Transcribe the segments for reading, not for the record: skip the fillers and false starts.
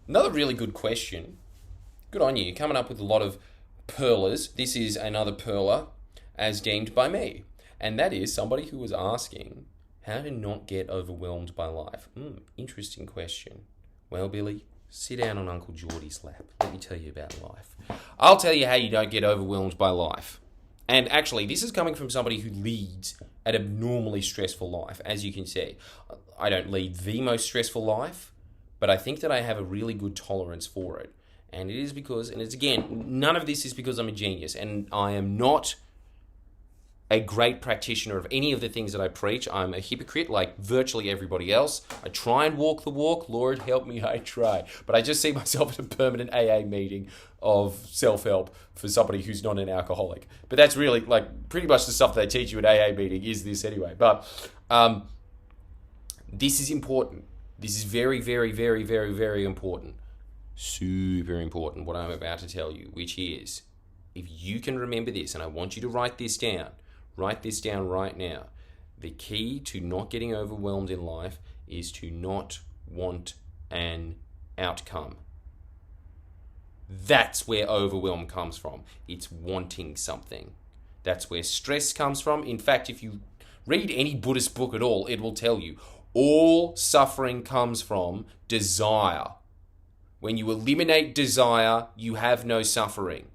Another really good question. Good on you. You're coming up with a lot of pearlers. This is another pearler as deemed by me. And that is somebody who was asking how to not get overwhelmed by life. Interesting question. Well, Billy, sit down on Uncle Geordie's lap. Let me tell you about life. I'll tell you how you don't get overwhelmed by life. And actually, this is coming from somebody who leads an abnormally stressful life. As you can see, I don't lead the most stressful life, but I think that I have a really good tolerance for it. And it is because, and it's again, none of this is because I'm a genius, and I am not a great practitioner of any of the things that I preach. I'm a hypocrite like virtually everybody else. I try and walk the walk. Lord help me, I try. But I just see myself at a permanent AA meeting of self-help for somebody who's not an alcoholic. But that's really like pretty much the stuff they teach you at AA meeting is this anyway. But this is important. This is very, very, very, very, very important. Super important what I'm about to tell you, which is, if you can remember this, and I want you to write this down right now. The key to not getting overwhelmed in life is to not want an outcome. That's where overwhelm comes from. It's wanting something. That's where stress comes from. In fact, if you read any Buddhist book at all, it will tell you all suffering comes from desire. When you eliminate desire, you have no suffering.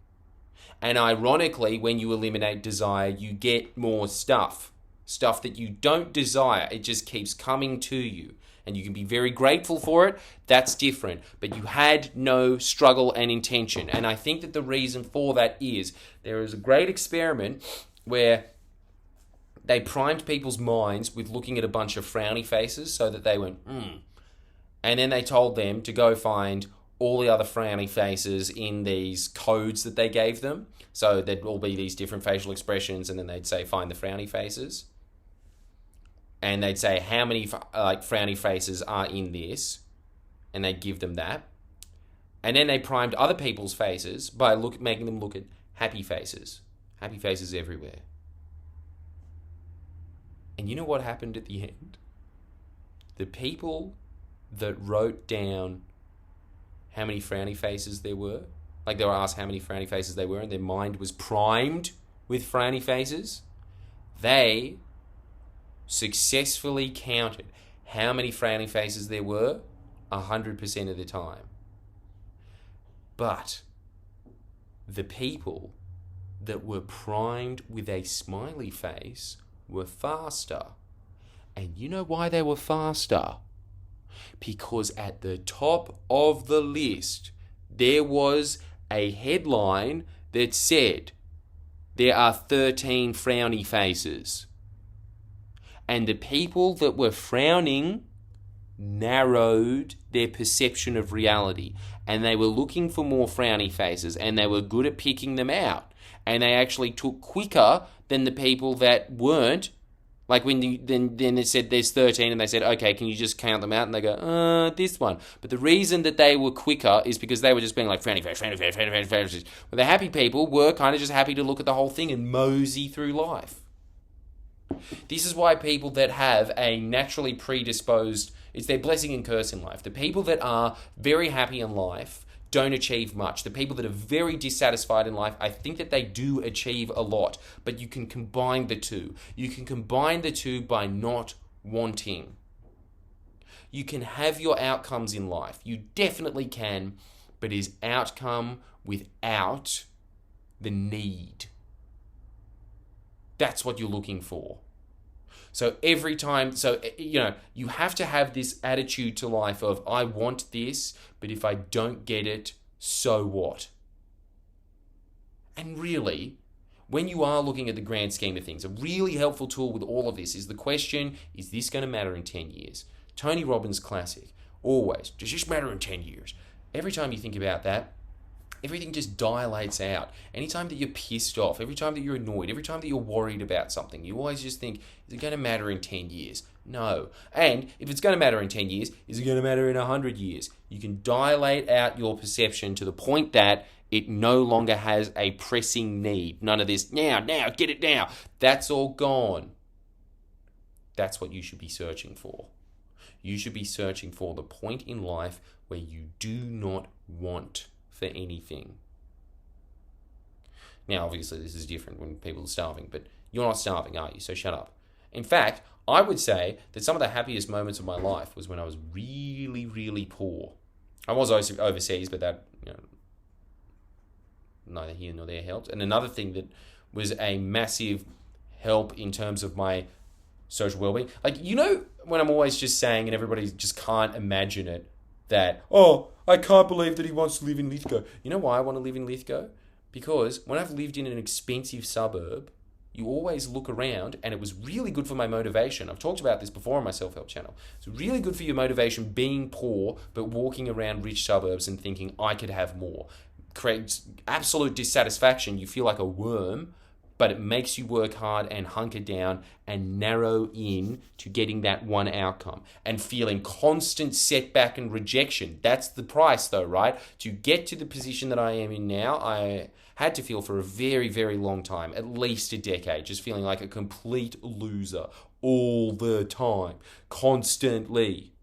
And ironically, when you eliminate desire, you get more stuff. Stuff that you don't desire. It just keeps coming to you. And you can be very grateful for it. That's different. But you had no struggle and intention. And I think that the reason for that is there is a great experiment where they primed people's minds with looking at a bunch of frowny faces so that they went, And then they told them to go find all the other frowny faces in these codes that they gave them. So there'd all be these different facial expressions, and then they'd say, find the frowny faces. And they'd say, how many frowny faces are in this? And they'd give them that. And then they primed other people's faces by making them look at happy faces. Happy faces everywhere. And you know what happened at the end? The people that wrote down how many frowny faces there were, like they were asked how many frowny faces they were, and their mind was primed with frowny faces, they successfully counted how many frowny faces there were 100% of the time. But the people that were primed with a smiley face were faster. And you know why they were faster? Because at the top of the list, there was a headline that said, there are 13 frowny faces. And the people that were frowning narrowed their perception of reality. And they were looking for more frowny faces, and they were good at picking them out. And they actually took quicker than the people that weren't. Like when then they said there's 13, and they said, okay, can you just count them out? And they go, this one. But the reason that they were quicker is because they were just being like, frowny face, frowny face, frowny face, frowny face. But the happy people were kind of just happy to look at the whole thing and mosey through life. This is why people that have a naturally predisposed, it's their blessing and curse in life. The people that are very happy in life don't achieve much. The people that are very dissatisfied in life, I think that they do achieve a lot, but you can combine the two. You can combine the two by not wanting. You can have your outcomes in life. You definitely can, but is outcome without the need. That's what you're looking for. So every time, you have to have this attitude to life of, I want this, but if I don't get it, so what? And really, when you are looking at the grand scheme of things, a really helpful tool with all of this is the question, is this going to matter in 10 years? Tony Robbins' classic, always, does this matter in 10 years? Every time you think about that, everything just dilates out. Anytime that you're pissed off, every time that you're annoyed, every time that you're worried about something, you always just think, is it going to matter in 10 years? No. And if it's going to matter in 10 years, is it going to matter in 100 years? You can dilate out your perception to the point that it no longer has a pressing need. None of this, now, get it now. That's all gone. That's what you should be searching for. You should be searching for the point in life where you do not want for anything. Now, obviously, this is different when people are starving, but you're not starving, are you? So shut up. In fact, I would say that some of the happiest moments of my life was when I was really, really poor. I was overseas, but that, neither here nor there helped. And another thing that was a massive help in terms of my social well-being, when I'm always just saying, and everybody just can't imagine it, that, oh, I can't believe that he wants to live in Lithgow. You know why I want to live in Lithgow? Because when I've lived in an expensive suburb, you always look around, and it was really good for my motivation. I've talked about this before on my self-help channel. It's really good for your motivation being poor, but walking around rich suburbs and thinking, I could have more. Creates absolute dissatisfaction. You feel like a worm, but it makes you work hard and hunker down and narrow in to getting that one outcome and feeling constant setback and rejection. That's the price though, right? To get to the position that I am in now, I had to feel for a very, very long time, at least a decade, just feeling like a complete loser all the time, constantly.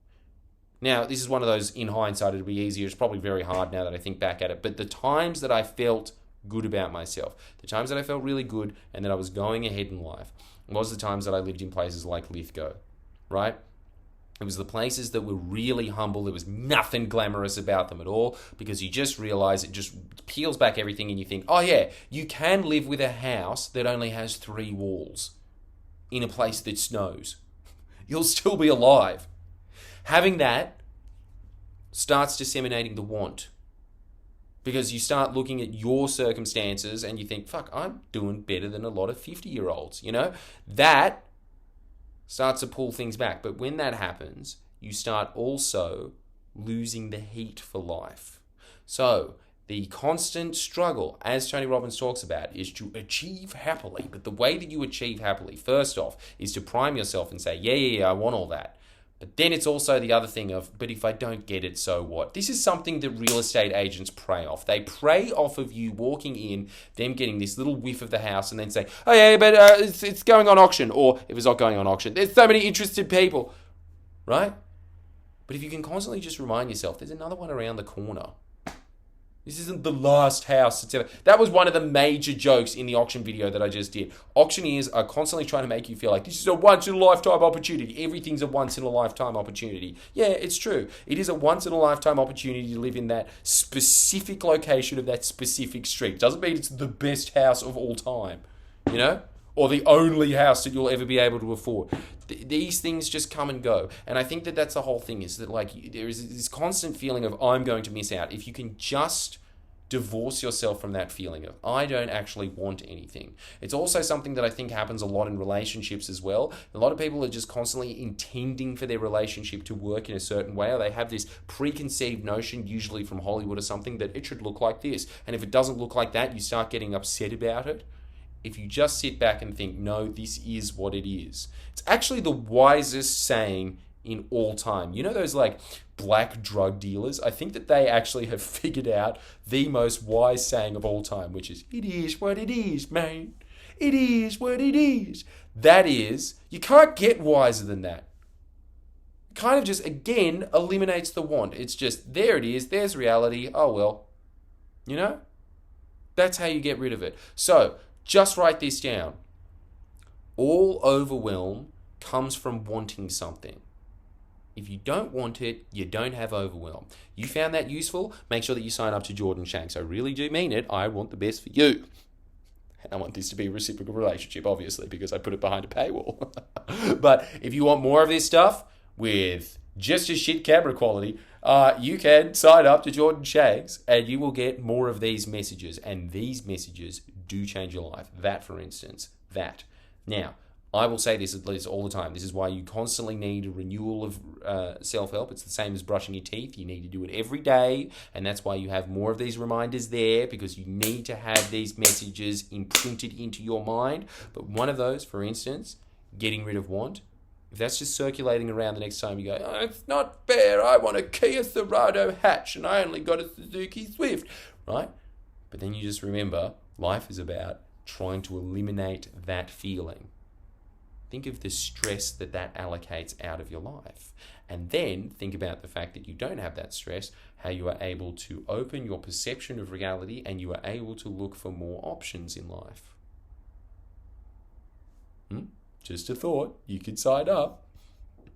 Now, this is one of those, in hindsight, it'll be easier. It's probably very hard now that I think back at it. But the times that I felt good about myself, the times that I felt really good and that I was going ahead in life, was the times that I lived in places like Lithgow, right? It was the places that were really humble. There was nothing glamorous about them at all, because you just realize it just peels back everything and you think, oh yeah, you can live with a house that only has 3 walls in a place that snows. You'll still be alive. Having that starts disseminating the want, because you start looking at your circumstances and you think, fuck, I'm doing better than a lot of 50-year-olds, That starts to pull things back. But when that happens, you start also losing the heat for life. So the constant struggle, as Tony Robbins talks about, is to achieve happily. But the way that you achieve happily, first off, is to prime yourself and say, yeah, I want all that. But then it's also the other thing of, but if I don't get it, so what? This is something that real estate agents prey off. They prey off of you walking in, them getting this little whiff of the house and then saying, oh yeah, but it's going on auction. Or if it's not going on auction, there's so many interested people, right? But if you can constantly just remind yourself, there's another one around the corner. This isn't the last house that's ever... That was one of the major jokes in the auction video that I just did. Auctioneers are constantly trying to make you feel like this is a once-in-a-lifetime opportunity. Everything's a once-in-a-lifetime opportunity. Yeah, it's true. It is a once-in-a-lifetime opportunity to live in that specific location of that specific street. Doesn't mean it's the best house of all time, or the only house that you'll ever be able to afford. These things just come and go. And I think that that's the whole thing, is that there is this constant feeling of I'm going to miss out. If you can just divorce yourself from that feeling of I don't actually want anything. It's also something that I think happens a lot in relationships as well. A lot of people are just constantly intending for their relationship to work in a certain way, or they have this preconceived notion, usually from Hollywood or something, that it should look like this. And if it doesn't look like that, you start getting upset about it. If you just sit back and think, no, this is what it is. It's actually the wisest saying in all time. Those black drug dealers? I think that they actually have figured out the most wise saying of all time, which is, it is what it is, man. It is what it is. That is, you can't get wiser than that. It kind of just, again, eliminates the want. It's just, there it is, there's reality, oh well. That's how you get rid of it. So, just write this down. All overwhelm comes from wanting something. If you don't want it, you don't have overwhelm. You found that useful? Make sure that you sign up to Jordan Shanks. I really do mean it. I want the best for you. And I want this to be a reciprocal relationship, obviously, because I put it behind a paywall. But if you want more of this stuff with just as shit camera quality, you can sign up to Jordan Shanks and you will get more of these messages. And these messages do change your life. That, for instance, that. Now, I will say this at least all the time. This is why you constantly need a renewal of self-help. It's the same as brushing your teeth. You need to do it every day. And that's why you have more of these reminders there, because you need to have these messages imprinted into your mind. But one of those, for instance, getting rid of want, if that's just circulating around the next time you go, oh, it's not fair, I want a Kia Sorento hatch and I only got a Suzuki Swift, right? But then you just remember, life is about trying to eliminate that feeling. Think of the stress that that allocates out of your life. And then think about the fact that you don't have that stress, how you are able to open your perception of reality and you are able to look for more options in life. Just a thought. You could sign up.